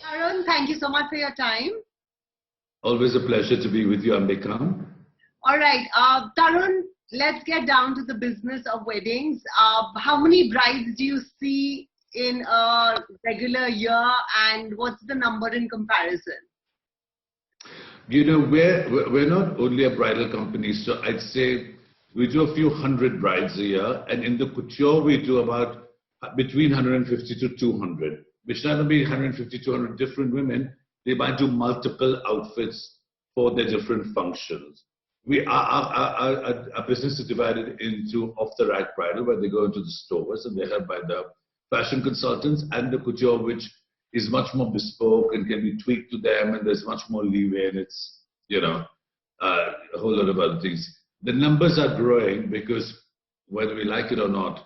Tarun, thank you so much for your time. Always a pleasure to be with you, Ambika. All right, Tarun, let's get down to the business of weddings. How many brides do you see in a regular year, and what's the number in comparison? You know, we're not only a bridal company, so I'd say we do a few hundred brides a year, and in the couture we do about between 150 to 200, which not only 150 to 200 different women, they might do multiple outfits for their different functions. Our business is divided into off-the-rack bridal, where they go into the stores and they're helped by the fashion consultants, and the couture, which is much more bespoke and can be tweaked to them, and there's much more leeway, and it's, a whole lot of other things. The numbers are growing because, whether we like it or not,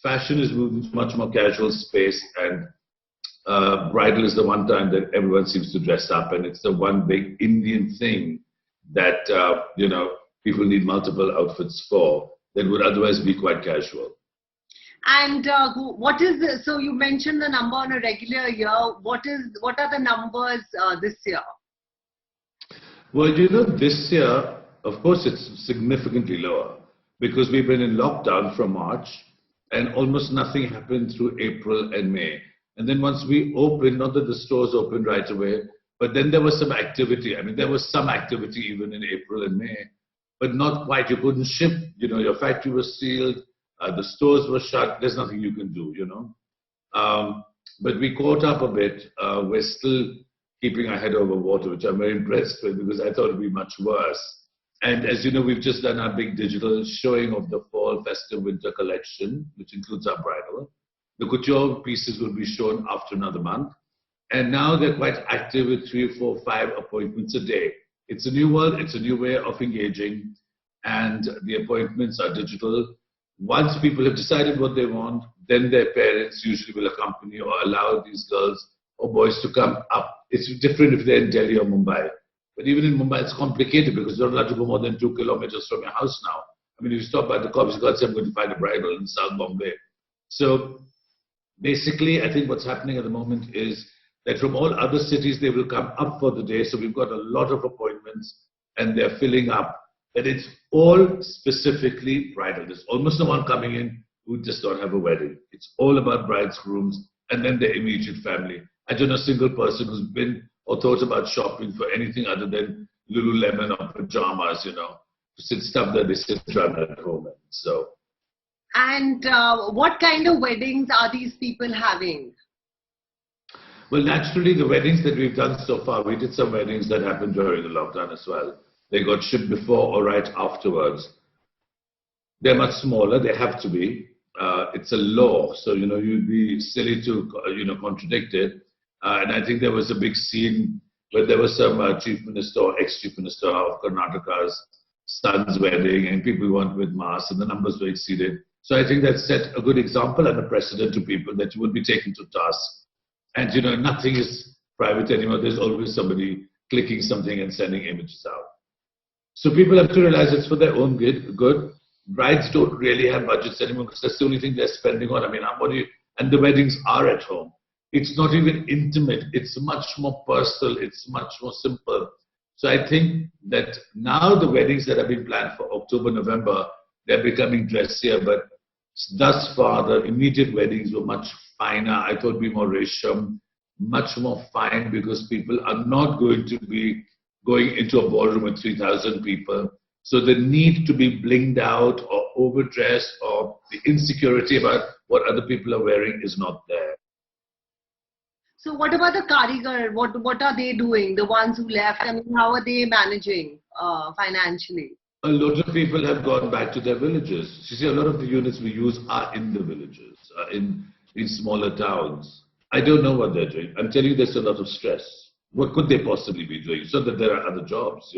fashion is moving to much more casual space, and bridal is the one time that everyone seems to dress up, and it's the one big Indian thing that people need multiple outfits for that would otherwise be quite casual. And what is so you mentioned the number on a regular year. What are the numbers this year? Well, this year, of course, it's significantly lower because we've been in lockdown from March, and almost nothing happened through April and May. And then once we opened, not that the stores opened right away, but then there was some activity. I mean, there was some activity even in April and May, but not quite. You couldn't ship. Your factory was sealed. The stores were shut. There's nothing you can do, But we caught up a bit. We're still keeping our head over water, which I'm very impressed with, because I thought it would be much worse. And as you know, we've just done our big digital showing of the fall festive winter collection, which includes our bridal. The couture pieces will be shown after another month. And now they're quite active with 3, 4, 5 appointments a day. It's a new world. It's a new way of engaging. And the appointments are digital. Once people have decided what they want, then their parents usually will accompany or allow these girls or boys to come up. It's different if they're in Delhi or Mumbai. But even in Mumbai, it's complicated because you're not allowed to go more than 2 kilometers from your house now. I mean, if you stop by the cops, you can't say, I'm going to find a bridal in South Bombay. So basically, I think what's happening at the moment is that from all other cities, they will come up for the day. So we've got a lot of appointments and they're filling up. But it's all specifically bridal. There's almost no one coming in who does not have a wedding. It's all about brides, grooms, and then their immediate family. I don't know a single person who's been or thought about shopping for anything other than Lululemon or pajamas, stuff that they sit around at home. And what kind of weddings are these people having? Well, naturally, the weddings that we've done so far, we did some weddings that happened during the lockdown as well. They got shipped before or right afterwards. They're much smaller. They have to be. It's a law. So, you'd be silly to, contradict it. And I think there was a big scene where there was some chief minister or ex-chief minister of Karnataka's son's wedding, and people went with masks, and the numbers were exceeded. So I think that set a good example and a precedent to people that you would be taken to task. And, nothing is private anymore. There's always somebody clicking something and sending images out. So people have to realize it's for their own good. Brides don't really have budgets anymore because that's the only thing they're spending on. I mean, and the weddings are at home. It's not even intimate. It's much more personal. It's much more simple. So I think that now the weddings that have been planned for October, November, they're becoming dressier. But thus far, the immediate weddings were much finer. I thought be more resham, much more fine, because people are not going to be going into a ballroom with 3,000 people. So the need to be blinged out or overdressed or the insecurity about what other people are wearing is not there. So what about the karigar? What are they doing? The ones who left, I mean, how are they managing financially? A lot of people have gone back to their villages. You see, a lot of the units we use are in the villages, in smaller towns. I don't know what they're doing. I'm telling you, there's a lot of stress. What could they possibly be doing? So that there are other jobs,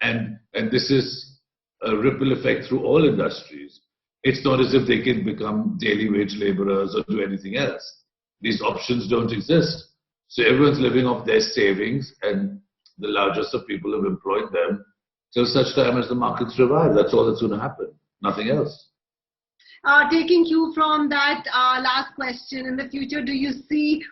And this is a ripple effect through all industries. It's not as if they can become daily wage laborers or do anything else. These options don't exist. So everyone's living off their savings, and the largest of people have employed them till such time as the markets revive. That's all that's going to happen. Nothing else. Taking cue from that last question, in the future, do you see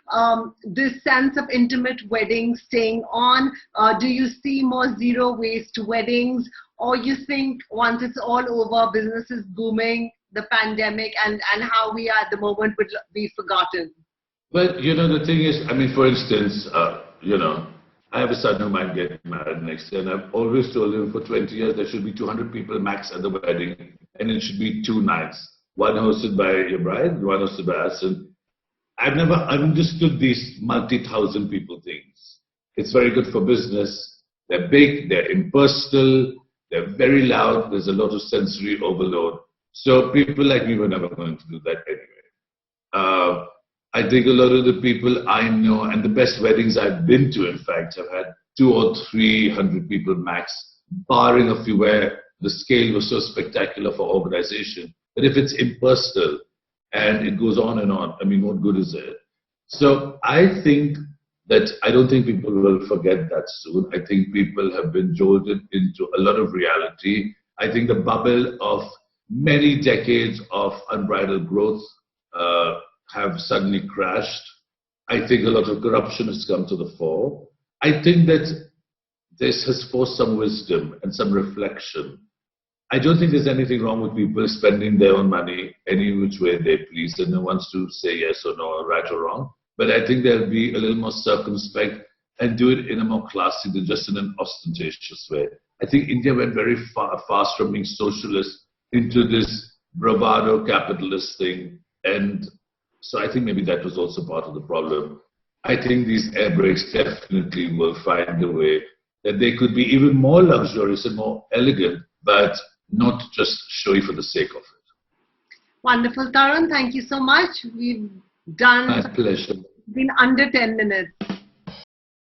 this sense of intimate weddings staying on? Do you see more zero waste weddings? Or you think once it's all over, business is booming, the pandemic and how we are at the moment would be forgotten? Well, the thing is, I mean, for instance, I have a son who might get married next year, and I've always told him for 20 years there should be 200 people max at the wedding, and it should be 2 nights. One hosted by your bride, one hosted by us. And I've never understood these multi-thousand people things. It's very good for business. They're big, they're impersonal, they're very loud, there's a lot of sensory overload. So people like me were never going to do that anyway. I think a lot of the people I know, and the best weddings I've been to, in fact, have had 200 or 300 people max, barring a few where the scale was so spectacular for organization. But if it's impersonal and it goes on and on, I mean, what good is it? So I think that I don't think people will forget that soon. I think people have been jolted into a lot of reality. I think the bubble of many decades of unbridled growth have suddenly crashed. I think a lot of corruption has come to the fore. I think that this has forced some wisdom and some reflection. I don't think there's anything wrong with people spending their own money any which way they please, and no one's to say yes or no, or right or wrong. But I think they'll be a little more circumspect and do it in a more classy than just in an ostentatious way. I think India went very fast from being socialist into this bravado capitalist thing, and so I think maybe that was also part of the problem. I think these air brakes definitely will find a way that they could be even more luxurious and more elegant, but not just showy for the sake of it. Wonderful, Tarun. Thank you so much. We've done. My pleasure. Been under 10 minutes.